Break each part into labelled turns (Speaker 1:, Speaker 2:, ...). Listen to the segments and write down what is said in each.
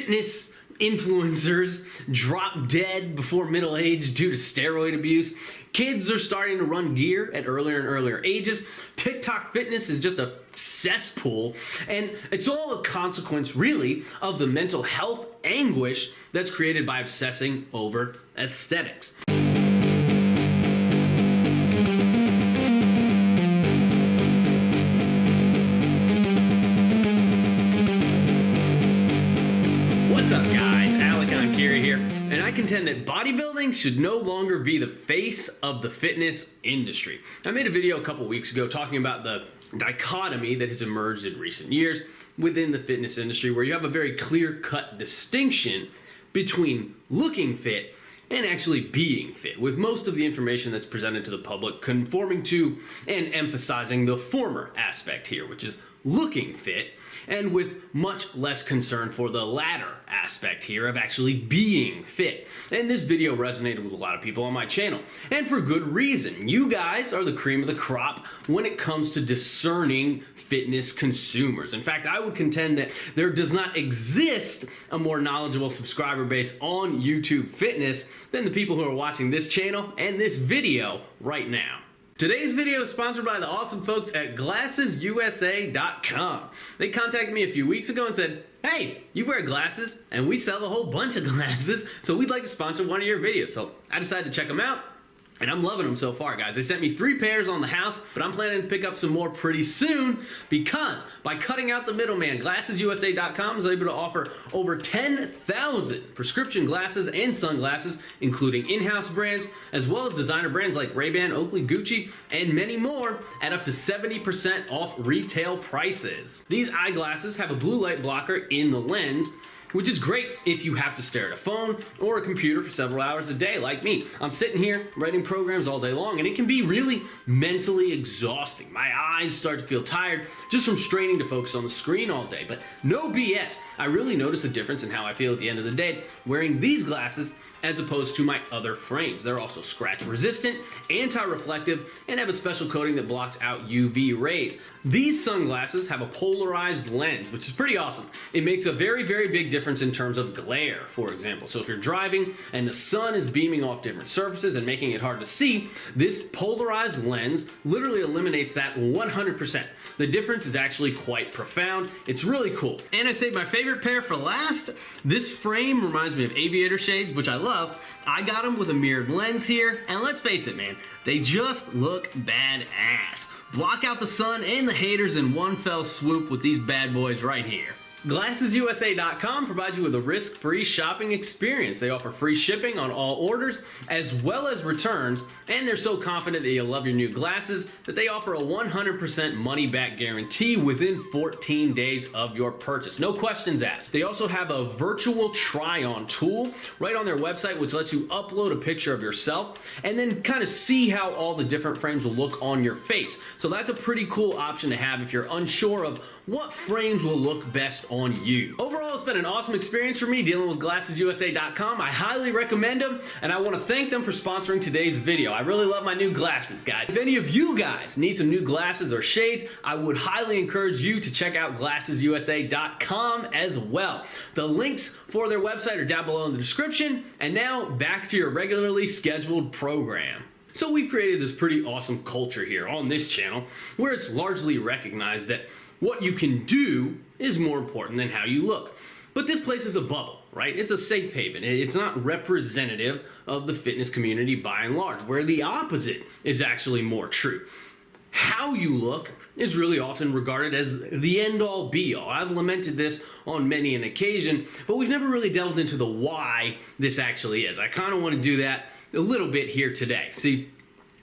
Speaker 1: fitness influencers drop dead before middle age due to steroid abuse. Kids are starting to run gear at earlier and earlier ages. TikTok fitness is just a cesspool, and it's all a consequence, really, of the mental health anguish that's created by obsessing over aesthetics. What's up, guys? Enkiri here, and I contend that bodybuilding should no longer be the face of the fitness industry. I made a video a couple weeks ago talking about the dichotomy that has emerged in recent years within the fitness industry, where you have a very clear-cut distinction between looking fit and actually being fit, with most of the information that's presented to the public conforming to and emphasizing the former aspect here, which is looking fit, and with much less concern for the latter aspect here of actually being fit. And this video resonated with a lot of people on my channel, and for good reason. You guys are the cream of the crop when it comes to discerning fitness consumers. In fact, I would contend that there does not exist a more knowledgeable subscriber base on YouTube fitness than the people who are watching this channel and this video right now. Today's video is sponsored by the awesome folks at GlassesUSA.com. They contacted me a few weeks ago and said, hey, you wear glasses and we sell a whole bunch of glasses, so we'd like to sponsor one of your videos. So I decided to check them out, and I'm loving them so far, guys. They sent me 3 pairs on the house, but I'm planning to pick up some more pretty soon, because by cutting out the middleman, GlassesUSA.com is able to offer over 10,000 prescription glasses and sunglasses, including in-house brands, as well as designer brands like Ray-Ban, Oakley, Gucci, and many more at up to 70% off retail prices. These eyeglasses have a blue light blocker in the lens, which is great if you have to stare at a phone or a computer for several hours a day, like me. I'm sitting here writing programs all day long, and it can be really mentally exhausting. My eyes start to feel tired just from straining to focus on the screen all day. But no BS, I really notice a difference in how I feel at the end of the day wearing these glasses as opposed to my other frames. They're also scratch resistant, anti-reflective, and have a special coating that blocks out UV rays. These sunglasses have a polarized lens, which is pretty awesome. It makes a very, very big difference in terms of glare, for example. So if you're driving and the sun is beaming off different surfaces and making it hard to see, this polarized lens literally eliminates that 100%. The difference is actually quite profound. It's really cool. And I saved my favorite pair for last. This frame reminds me of aviator shades, which I love. I got them with a mirrored lens here, and let's face it, man, they just look badass. Block out the sun and the haters in one fell swoop with these bad boys right here. GlassesUSA.com provides you with a risk-free shopping experience. They offer free shipping on all orders, as well as returns, and they're so confident that you'll love your new glasses that they offer a 100% money-back guarantee within 14 days of your purchase. No questions asked. They also have a virtual try-on tool right on their website, which lets you upload a picture of yourself and then kind of see how all the different frames will look on your face. So that's a pretty cool option to have if you're unsure of what frames will look best on you. Overall, it's been an awesome experience for me dealing with GlassesUSA.com. I highly recommend them, and I want to thank them for sponsoring today's video. I really love my new glasses, guys. If any of you guys need some new glasses or shades, I would highly encourage you to check out GlassesUSA.com as well. The links for their website are down below in the description. And now, back to your regularly scheduled program. So we've created this pretty awesome culture here on this channel, where it's largely recognized that what you can do is more important than how you look. But this place is a bubble, right? It's a safe haven. It's not representative of the fitness community by and large, where the opposite is actually more true. How you look is really often regarded as the end-all be-all. I've lamented this on many an occasion, but we've never really delved into the why this actually is. I kind of want to do that a little bit here today. See,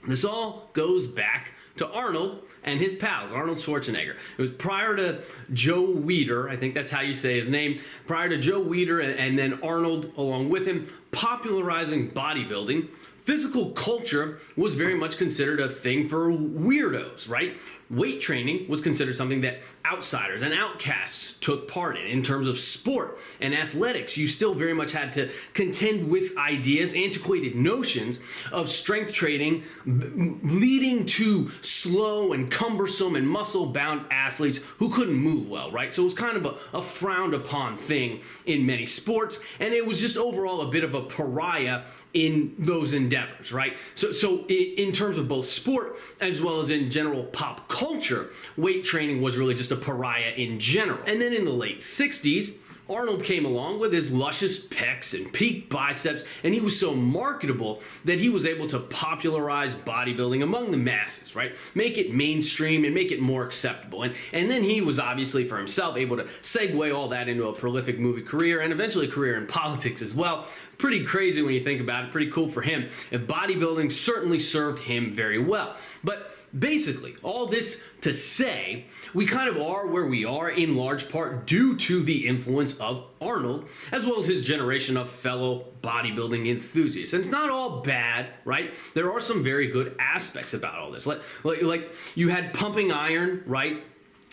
Speaker 1: this all goes back to Arnold and his pals, Arnold Schwarzenegger. It was prior to Joe Weider, I think that's how you say his name, prior to Joe Weider and then Arnold along with him, popularizing bodybuilding physical culture was very much considered a thing for weirdos, right? Weight training was considered something that outsiders and outcasts took part in terms of sport and athletics. You still very much had to contend with ideas, antiquated notions of strength training leading to slow and cumbersome and muscle-bound athletes who couldn't move well, right? So it was kind of a frowned upon thing in many sports, and it was just overall a bit of a pariah in those endeavors, right? So in terms of both sport as well as in general pop culture, weight training was really just a pariah in general. And then in the late 60s, Arnold came along with his luscious pecs and peak biceps, and he was so marketable that he was able to popularize bodybuilding among the masses, right? Make it mainstream and make it more acceptable. And then he was obviously for himself able to segue all that into a prolific movie career and eventually a career in politics as well. Pretty crazy when you think about it, pretty cool for him. And bodybuilding certainly served him very well. But basically, all this to say, we kind of are where we are in large part due to the influence of Arnold, as well as his generation of fellow bodybuilding enthusiasts. And it's not all bad, right? There are some very good aspects about all this. Like you had pumping iron, right?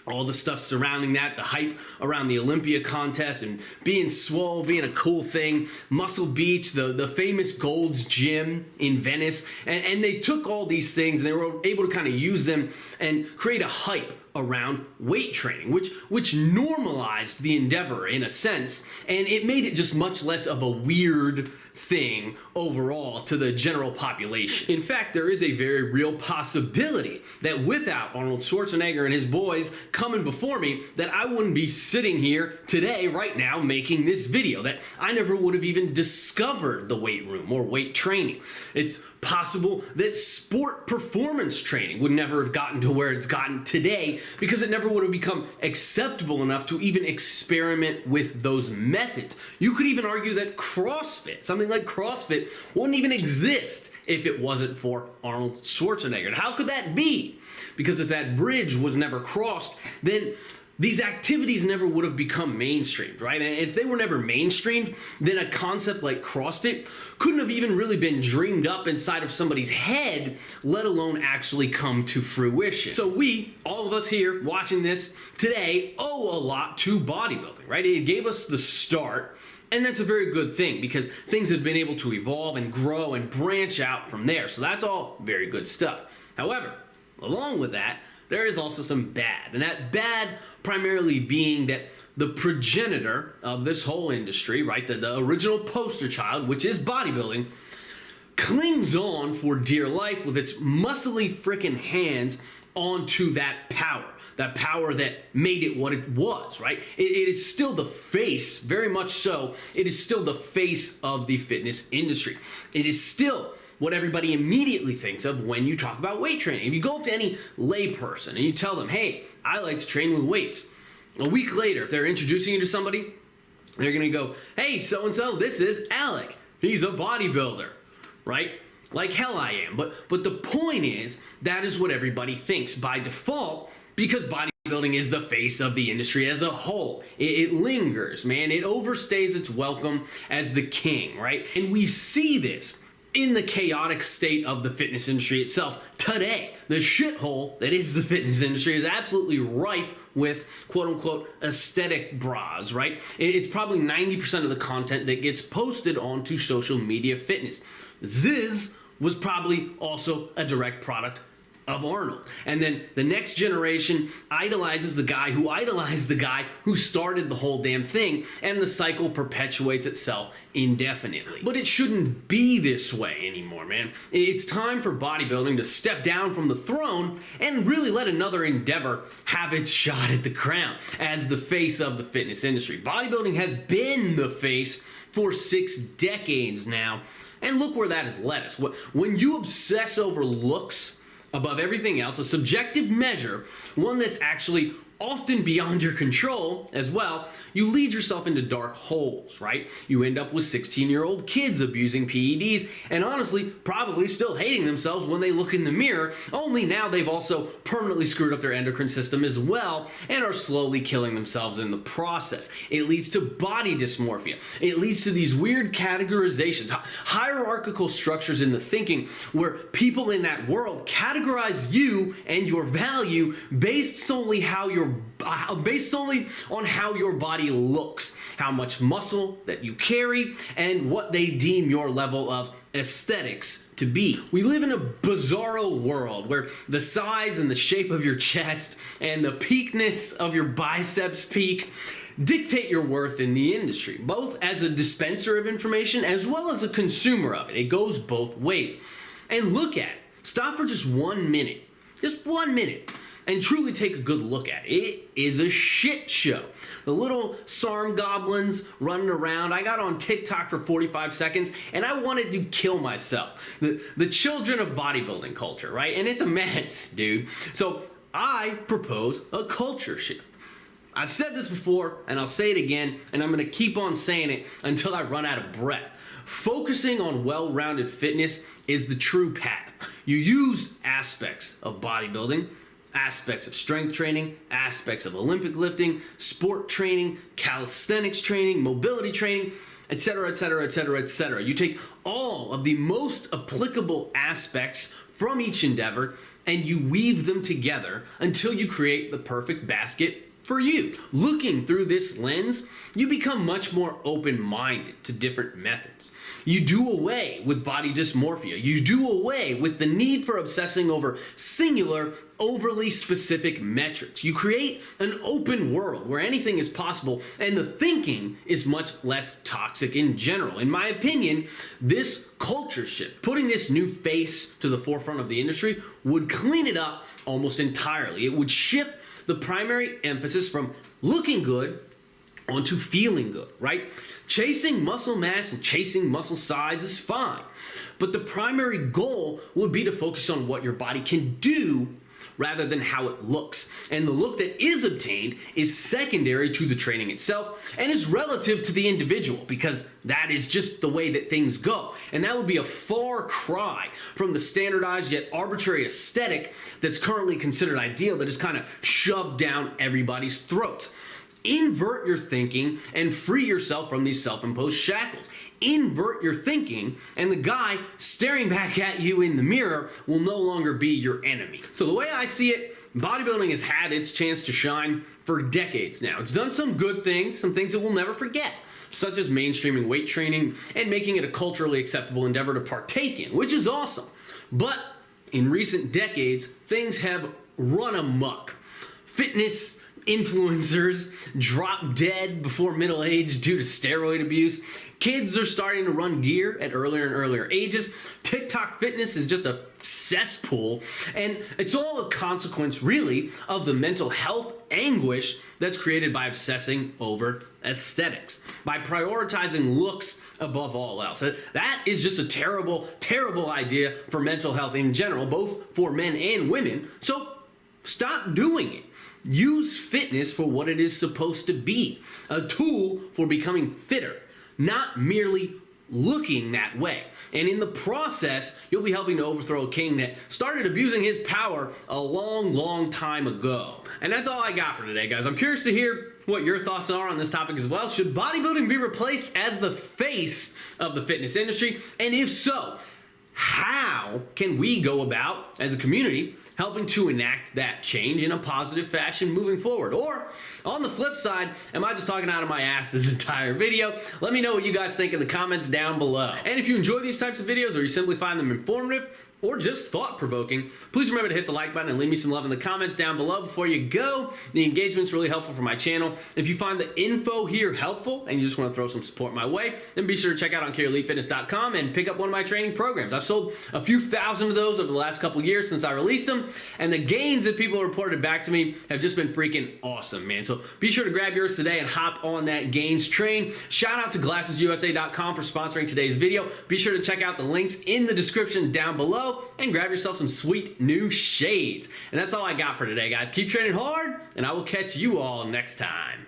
Speaker 1: All the stuff surrounding that, the hype around the Olympia contest and being swole, being a cool thing, Muscle Beach, the famous Gold's Gym in Venice, and they took all these things and they were able to kind of use them and create a hype around weight training, which normalized the endeavor in a sense, and it made it just much less of a weird thing overall to the general population. In fact, there is a very real possibility that without Arnold Schwarzenegger and his boys coming before me, that I wouldn't be sitting here today, right now, making this video, that I never would have even discovered the weight room or weight training. It's possible that sport performance training would never have gotten to where it's gotten today because it never would have become acceptable enough to even experiment with those methods. You could even argue that CrossFit, something like CrossFit, wouldn't even exist if it wasn't for Arnold Schwarzenegger. And how could that be? Because if that bridge was never crossed, then these activities never would have become mainstreamed, right? And if they were never mainstreamed, then a concept like CrossFit couldn't have even really been dreamed up inside of somebody's head, let alone actually come to fruition. So we, all of us here watching this today, owe a lot to bodybuilding, right? It gave us the start, and that's a very good thing because things have been able to evolve and grow and branch out from there. So that's all very good stuff. However, along with that, there is also some bad, and that bad primarily being that the progenitor of this whole industry, right, the original poster child, which is bodybuilding, clings on for dear life with its muscly frickin' hands onto that power that made it what it was, right? It is still the face, very much so, it is still the face of the fitness industry. It is still what everybody immediately thinks of when you talk about weight training. If you go up to any layperson and you tell them, hey, I like to train with weights, a week later, if they're introducing you to somebody, they're gonna go, hey, so-and-so, this is Alec. He's a bodybuilder, right? Like hell I am. But the point is, that is what everybody thinks by default, because bodybuilding is the face of the industry as a whole. It lingers, man. It overstays its welcome as the king, right? And we see this in the chaotic state of the fitness industry itself today. The shithole that is the fitness industry is absolutely rife with quote-unquote aesthetic bras, right? It's probably 90% of the content that gets posted onto social media fitness. Ziz was probably also a direct product of Arnold. And then the next generation idolizes the guy who idolized the guy who started the whole damn thing, and the cycle perpetuates itself indefinitely. But it shouldn't be this way anymore, man. It's time for bodybuilding to step down from the throne and really let another endeavor have its shot at the crown as the face of the fitness industry. Bodybuilding has been the face for 6 decades now, and look where that has led us. When you obsess over looks above everything else, a subjective measure, one that's actually often beyond your control as well, you lead yourself into dark holes, right? You end up with 16-year-old kids abusing PEDs and honestly probably still hating themselves when they look in the mirror, only now they've also permanently screwed up their endocrine system as well and are slowly killing themselves in the process. It leads to body dysmorphia. It leads to these weird categorizations, hierarchical structures in the thinking where people in that world categorize you and your value based solely on how your body looks, how much muscle that you carry, and what they deem your level of aesthetics to be. We live in a bizarro world where the size and the shape of your chest and the peakness of your biceps peak dictate your worth in the industry, both as a dispenser of information as well as a consumer of it. It goes both ways. And look at it. Stop for just 1 minute. Just 1 minute. And truly take a good look at it. It is a shit show. The little SARM goblins running around. I got on TikTok for 45 seconds and I wanted to kill myself. The children of bodybuilding culture, right? And it's a mess, dude. So I propose a culture shift. I've said this before and I'll say it again, and I'm going to keep on saying it until I run out of breath. Focusing on well-rounded fitness is the true path. You use aspects of bodybuilding, aspects of strength training, aspects of Olympic lifting, sport training, calisthenics training, mobility training, etc., etc., etc., etc. You take all of the most applicable aspects from each endeavor and you weave them together until you create the perfect basket for you. Looking through this lens, you become much more open-minded to different methods. You do away with body dysmorphia. You do away with the need for obsessing over singular, overly specific metrics. You create an open world where anything is possible and the thinking is much less toxic in general. In my opinion, this culture shift, putting this new face to the forefront of the industry, would clean it up almost entirely. It would shift the primary emphasis from looking good onto feeling good, right? Chasing muscle mass and chasing muscle size is fine, but the primary goal would be to focus on what your body can do rather than how it looks. And the look that is obtained is secondary to the training itself and is relative to the individual because that is just the way that things go. And that would be a far cry from the standardized yet arbitrary aesthetic that's currently considered ideal that is kind of shoved down everybody's throats. Invert your thinking and free yourself from these self-imposed shackles. Invert your thinking and the guy staring back at you in the mirror will no longer be your enemy. So the way I see it, bodybuilding has had its chance to shine for decades now. It's done some good things, some things that we'll never forget, such as mainstreaming weight training and making it a culturally acceptable endeavor to partake in, which is awesome. But in recent decades, things have run amok. Fitness influencers drop dead before middle age due to steroid abuse. Kids are starting to run gear at earlier and earlier ages. TikTok fitness is just a cesspool, and it's all a consequence, really, of the mental health anguish that's created by obsessing over aesthetics, by prioritizing looks above all else. That is just a terrible, terrible idea for mental health in general, both for men and women, so stop doing it. Use fitness for what it is supposed to be, a tool for becoming fitter, not merely looking that way. And in the process, you'll be helping to overthrow a king that started abusing his power a long, long time ago. And that's all I got for today, guys. I'm curious to hear what your thoughts are on this topic as well. Should bodybuilding be replaced as the face of the fitness industry? And if so, how can we go about, as a community, helping to enact that change in a positive fashion moving forward? Or, on the flip side, am I just talking out of my ass this entire video? Let me know what you guys think in the comments down below. And if you enjoy these types of videos or you simply find them informative or just thought-provoking, please remember to hit the like button and leave me some love in the comments down below before you go. The engagement's really helpful for my channel. If you find the info here helpful and you just want to throw some support my way, then be sure to check out EnkiriEliteFitness.com and pick up one of my training programs. I've sold a few thousand of those over the last couple years since I released them, and the gains that people reported back to me have just been freaking awesome, man. So be sure to grab yours today and hop on that gains train. Shout out to GlassesUSA.com for sponsoring today's video. Be sure to check out the links in the description down below. below and grab yourself some sweet new shades. And that's all I got for today, guys. Keep training hard, and I will catch you all next time.